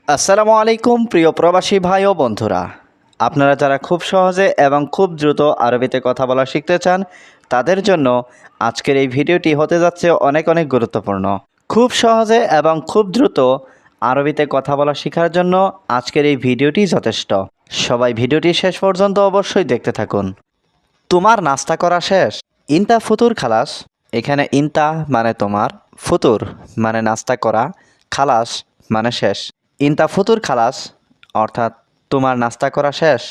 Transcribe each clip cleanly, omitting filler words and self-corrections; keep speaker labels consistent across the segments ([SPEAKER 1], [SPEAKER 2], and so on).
[SPEAKER 1] আসসালামু আলাইকুম প্রিয় প্রবাসী ভাই ও বন্ধুরা, আপনারা যারা খুব সহজে এবং খুব দ্রুত আরবিতে কথা বলা শিখতে চান তাদের জন্য আজকের এই ভিডিওটি হতে যাচ্ছে অনেক অনেক গুরুত্বপূর্ণ। খুব সহজে এবং খুব দ্রুত আরবিতে কথা বলা শেখার জন্য আজকের এই ভিডিওটি যথেষ্ট। সবাই ভিডিওটি শেষ পর্যন্ত অবশ্যই দেখতে থাকুন। তোমার নাস্তা করা শেষ? ইনতা ফুতুর খালাস। এখানে ইনতা মানে তোমার, ফুতুর মানে নাস্তা করা, খালাস মানে শেষ। ইনতা ফুতুর খালাস অর্থাৎ তোমার নাস্তা করা শেষ।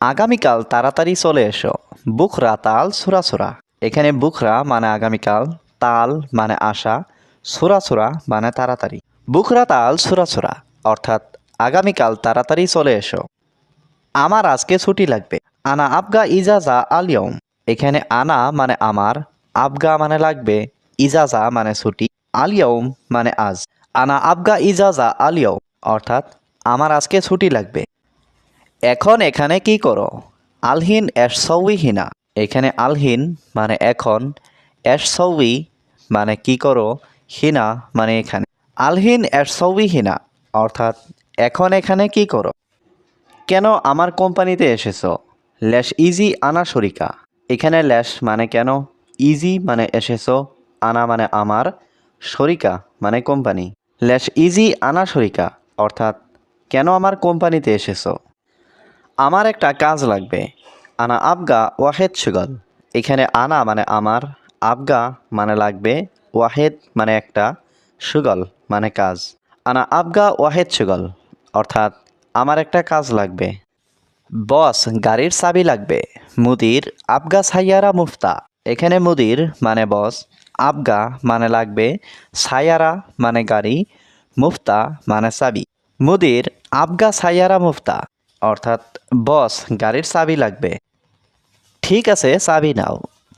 [SPEAKER 1] আগামীকাল তাড়াতাড়ি চলে এসো। বুখরা তাল সুরা সুরা। এখানে বুখরা মানে আগামীকাল, তাল মানে আশা, সুরা সুরা মানে তাড়াতাড়ি। বুখরা তাল সুরা সুরা অর্থাৎ আগামীকাল তাড়াতাড়ি চলে এসো। আমার আজকে ছুটি লাগবে। আনা আবগা ইজাজা আলিয়ম। এখানে আনা মানে আমার, আবগা মানে লাগবে, ইজাজা মানে ছুটি, আলিয়ম মানে আজ। আনা আবগা ইজাজা আলিয়ম অর্থাৎ আমার আজকে ছুটি লাগবে। এখন এখানে কি করো? আলহিন এসসৌই হিনা। এখানে আলহিন মানে এখন, এসসৌই মানে কি করো, হিনা মানে এখানে। আলহিন এসসৌই হিনা অর্থাৎ এখন এখানে কি করো? কেন আমার কোম্পানিতে এসেছো? লেশ ইজি আনা শরিকা। এখানে লেশ মানে কেন, ইজি মানে এসেছো, আনা মানে আমার, শরিকা মানে কোম্পানি। লেশ ইজি আনা শরিকা অর্থাৎ কেন আমার কোম্পানিতে এসেছো? আমার একটা কাজ লাগবে। আনা আবগা ওয়াহেদ সুগল। এখানে আনা মানে আমার, আবগা মানে লাগবে, ওয়াহেদ মানে একটা, সুগল মানে কাজ। আনা আবগা ওয়াহেদ সুগল অর্থাৎ আমার একটা কাজ লাগবে। বস গাড়ির চাবি লাগবে। মুদির আবগা সাইয়ারা মুফতা। এখানে মুদির মানে বস, আবগা মানে লাগবে, সাইয়ারা মানে গাড়ি, মুফতা মানে চাবি। মুদির আবগা সাইয়ারা মুফতা অর্থাৎ বস গাড়ির চাবি লাগবে। ঠিক আছে চাবি নাও।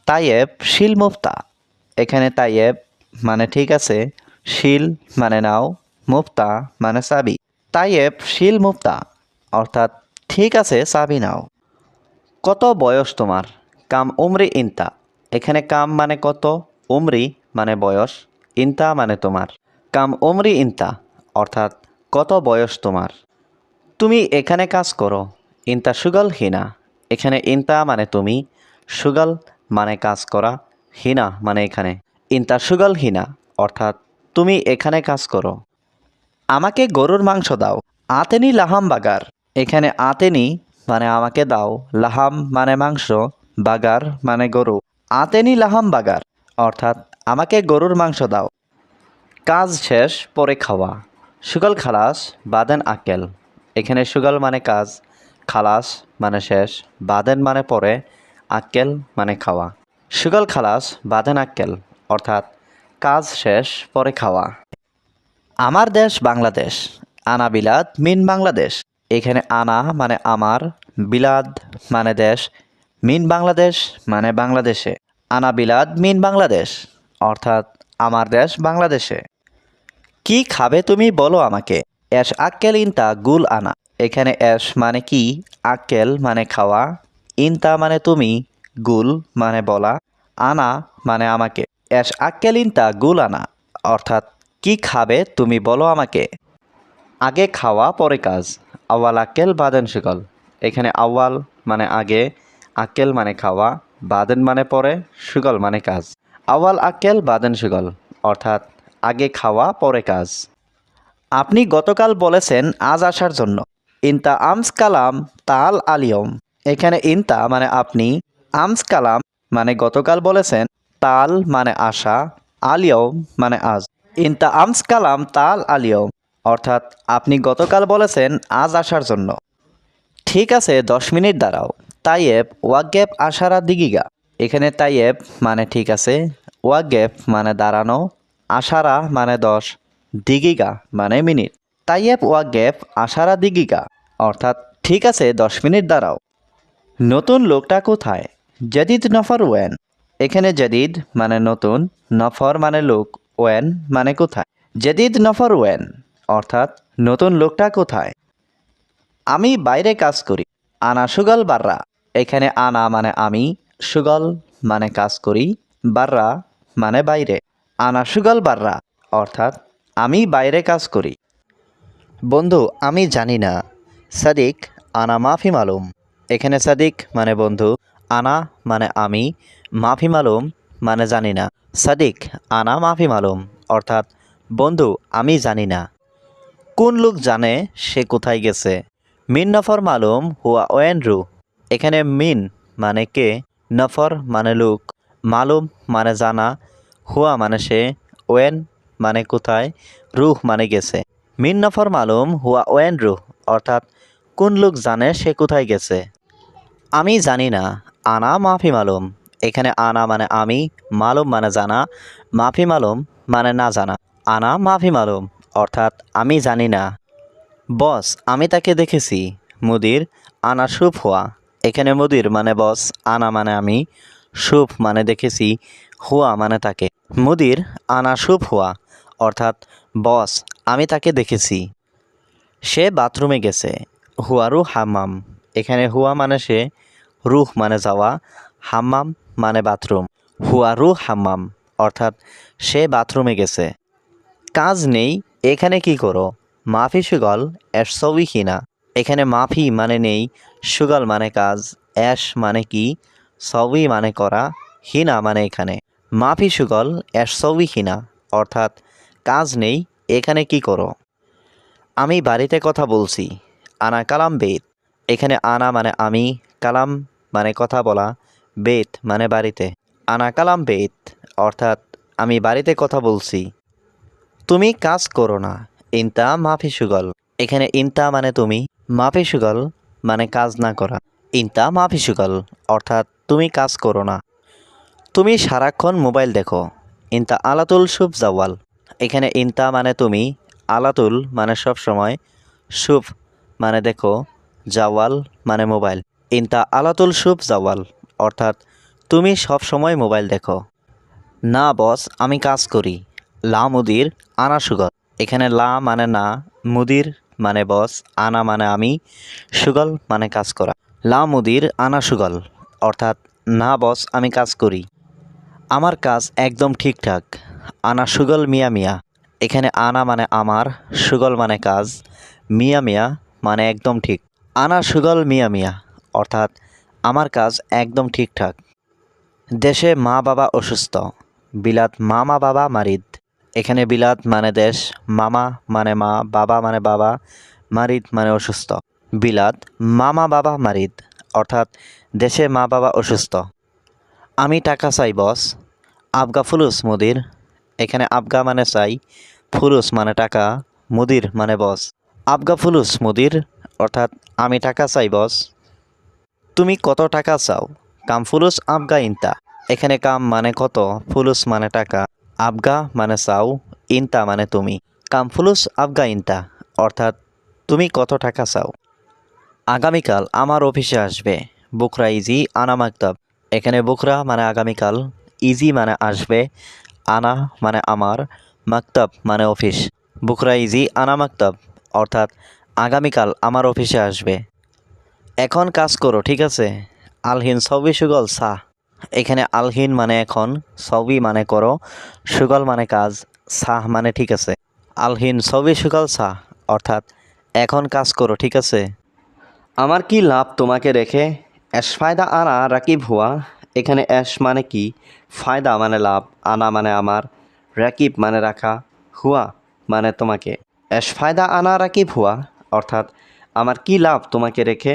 [SPEAKER 1] তাইয়েব শিল মুফতা। এখানে তাইয়েব মানে ঠিক আছে, শিল মানে নাও, মুফতা মানে চাবি। তাইয়েব শিল মুফতা অর্থাৎ ঠিক আছে চাবি নাও। কত বয়স তোমার? কাম উমরি ইনতা। এখানে কাম মানে কত, উমরি মানে বয়স, ইনতা মানে তোমার। কাম উমরি ইনতা অর্থাৎ কত বয়স তোমার? তুমি এখানে কাজ করো। ইনতা সুগল হিনা। এখানে ইনতা মানে তুমি, সুগল মানে কাজ করা, হিনা মানে এখানে। ইনতা সুগল হিনা অর্থাৎ তুমি এখানে কাজ করো। আমাকে গরুর মাংস দাও। আতেনি লাহাম বাগার। এখানে আতেনি মানে আমাকে দাও, লাহাম মানে মাংস, বাগার মানে গরু। আতেনি লাহাম বাগার অর্থাৎ আমাকে গরুর মাংস দাও। কাজ শেষ পরে খাওয়া। সুগল খালাস বাদেন আকেল। এখানে সুগল মানে কাজ, খালাস মানে শেষ, বাদেন মানে পরে, আক্কেল মানে খাওয়া। সুগল খালাস বাদেন আক্কেল অর্থাৎ কাজ শেষ পরে খাওয়া। আমার দেশ বাংলাদেশ। আনা বিলাদ মিন বাংলাদেশ। এখানে আনা মানে আমার, বিলাদ মানে দেশ, মিন বাংলাদেশ মানে বাংলাদেশে। আনা বিলাদ মিন বাংলাদেশ অর্থাৎ আমার দেশ বাংলাদেশে। কি খাবে তুমি বলো আমাকে? এস আক্কেল ইনতা গুল আনা। এখানে এস মানে কি, আক্কেল মানে খাওয়া, ইনতা মানে তুমি, গুল মানে বলা, আনা মানে আমাকে। এস আক্কেল ইনতা গুল আনা অর্থাৎ কি খাবে তুমি বলো আমাকে। আগে খাওয়া পরে কাজ। আওয়াল আক্কেল বাদেন সুগল। এখানে আওয়াল মানে আগে, আক্কেল মানে খাওয়া, বাদেন মানে পরে, সুগল মানে কাজ। আওয়াল আক্কেল বাদেন সুগল অর্থাৎ আগে খাওয়া পরে কাজ। আপনি গতকাল বলেছেন আজ আসার জন্য। ইনতা আমস কালাম তাল আলিয়ম। এখানে ইনতা মানে আপনি, আমস কালাম মানে গতকাল বলেছেন, তাল মানে আশা, আলিয়ম মানে আজ। ইনতা আমস কালাম তাল আলিয়ম অর্থাৎ আপনি গতকাল বলেছেন আজ আসার জন্য। ঠিক আছে 10 মিনিট দাঁড়াও। তাইয়েব ওয়াগেব আশারা দিগিগা। এখানে তাইয়েব মানে ঠিক আছে, ওয়াগেব মানে দাঁড়ানো, আশারা মানে 10, দিগিগা মানে মিনিট। তাইয়েব ওয়াগেব আশারা দিগিগা অর্থাৎ ঠিক আছে 10 মিনিট দাঁড়াও। নতুন লোকটা কোথায়? জদিদ নফর ওয়েন। এখানে জদিদ মানে নতুন, নফর মানে লোক, ওয়েন মানে কোথায়। জদিদ নফর ওয়েন অর্থাৎ নতুন লোকটা কোথায়? আমি বাইরে কাজ করি। আনা সুগল বাররা। এখানে আনা মানে আমি, সুগল মানে কাজ করি, বাররা মানে বাইরে। আনা সুগল বাররা অর্থাৎ আমি বাইরে কাজ করি। বন্ধু আমি জানি না। সাদিক আনা মাফি মালুম। এখানে সাদিক মানে বন্ধু, আনা মানে আমি, মাফি মালুম মানে জানি না। সাদিক আনা মাফি মালুম অর্থাৎ বন্ধু আমি জানি না। কোন লোক জানে সে কোথায় গেছে? মিন নফর মালুম হুয়া ওয়েন রু। এখানে মিন মানে কে, নফর মানে লোক, মালুম মানে জানা, হুয়া মানে সে, ওয়েন মানে কোথায়, রুহ মানে গেছে। মিন নফর মালুম হুয়া ওয়েন রুহ অর্থাৎ কোন লোক জানে সে কোথায় গেছে? আমি জানি না। আনা মাফি মালুম। এখানে আনা মানে আমি, মালুম মানে জানা, মাফি মালুম মানে না জানা। আনা মাফি মালুম অর্থাৎ আমি জানি না। বস আমি তাকে দেখেছি। মুদির আনা শুভ হুয়া। এখানে মুদির মানে বস, আনা মানে আমি, শুভ মানে দেখেছি, হুয়া মানে তাকে। মুদির আনা শুভ হুয়া অর্থাৎ বস আমি তাকে দেখেছি। সে বাথরুমে গেছে। হুয়ারু হাম্মাম। এখানে হুয়া মানে সে, রুহ মানে যাওয়া, হাম্মাম মানে বাথরুম। হুয়ারু হাম্মাম অর্থাৎ সে বাথরুমে গেছে। কাজ নেই এখানে কি করো? মাফি সুগল এস সবই কিনা। এখানে মাফি মানে নেই, সুগল মানে কাজ, অ্যাশ মানে কি, সবই মানে করা, হিনা মানে এখানে। মাফি সুগল এস সবই কিনা অর্থাৎ কাজ নেই এখানে কি করো? আমি বাড়িতে কথা বলছি। আনা কালাম বেত। এখানে আনা মানে আমি, কালাম মানে কথা বলা, বেত মানে বাড়িতে। আনা কালাম বেত অর্থাৎ আমি বাড়িতে কথা বলছি। তুমি কাজ করো না। ইনতা মাফি সুগল। এখানে ইনতা মানে তুমি, মাফি সুগল মানে কাজ না করা। ইনতা মাফি সুগল অর্থাৎ তুমি কাজ করো না। তুমি সারাক্ষণ মোবাইল দেখো। ইনতা আলাতুল শুভ জাওয়াল। এখানে ইনতা মানে তুমি, আলাতুল মানে সব সময়, শুভ মানে দেখো, জাওয়াল মানে মোবাইল। ইনতা আলাতুল শুভ জাওয়াল অর্থাৎ তুমি সব সময় মোবাইল দেখো। না বস আমি কাজ করি। লা মুদির আনা সুগল। এখানে লা মানে না, মুদির মানে বস, আনা মানে আমি, সুগল মানে কাজ করা। লা মুদির আনা সুগল অর্থাৎ না বস আমি কাজ করি। আমার কাজ একদম ঠিকঠাক। আনা সুগল মিয়া মিয়া। এখানে আনা মানে আমার, সুগল মানে কাজ, মিয়া মিয়া মানে একদম ঠিক। আনা সুগল মিয়া মিয়া অর্থাৎ আমার কাজ একদম ঠিকঠাক। দেশে মা বাবা অসুস্থ। বিলাত মামা বাবা মারিদ। এখানে বিলাত মানে দেশ, মামা মানে মা, বাবা মানে বাবা, মারিদ মানে অসুস্থ। বিলাত মামা বাবা মারিদ অর্থাৎ দেশে মা বাবা অসুস্থ। আমি টাকা চাই বস। আবগা ফুলুস মুদির। এখানে আবগা মানে চাই, ফুলুস মানে টাকা, মুদির মানে বস। আবগা ফুলুস মুদির অর্থাৎ আমি টাকা চাই বস। তুমি কত টাকা চাও? কাম ফুলুস আবগা ইনতা। এখানে কাম মানে কত, ফুলুস মানে টাকা, আবগা মানে চাও, ইনতা মানে তুমি। কাম ফুলুস আবগা ইনতা অর্থাৎ তুমি কত টাকা চাও? আগামীকাল আমার অফিসে আসবে। বুকরা ইজি আনা মাকতাব। এখানে বুকরা মানে আগামীকাল, ইজি মানে আসবে, আনা মানে আমার, মাকতাব মানে অফিস। বুকরা ইজি আনা মাকতাব অর্থাৎ আগামীকাল আমার অফিসে আসবে। এখন কাজ করো ঠিক আছে? আলহিন সবই সুগল সাহ। এখানে আলহিন মানে এখন, সবই মানে করো, সুগল মানে কাজ, সাহ মানে ঠিক আছে। আলহিন সবই সুগল সাহ অর্থাৎ এখন কাজ করো ঠিক আছে? আমার কি লাভ তোমাকে রেখে? এস ফায়দা আনা রাকিব হুয়া। এখানে এস মানে কি, ফায়দা মানে লাভ, আনা মানে আমার, রাকিব মানে রাখা, হুয়া মানে তোমাকে। এস ফায়দা আনা রাকিব হুয়া অর্থাৎ আমার কি লাভ তোমাকে রেখে?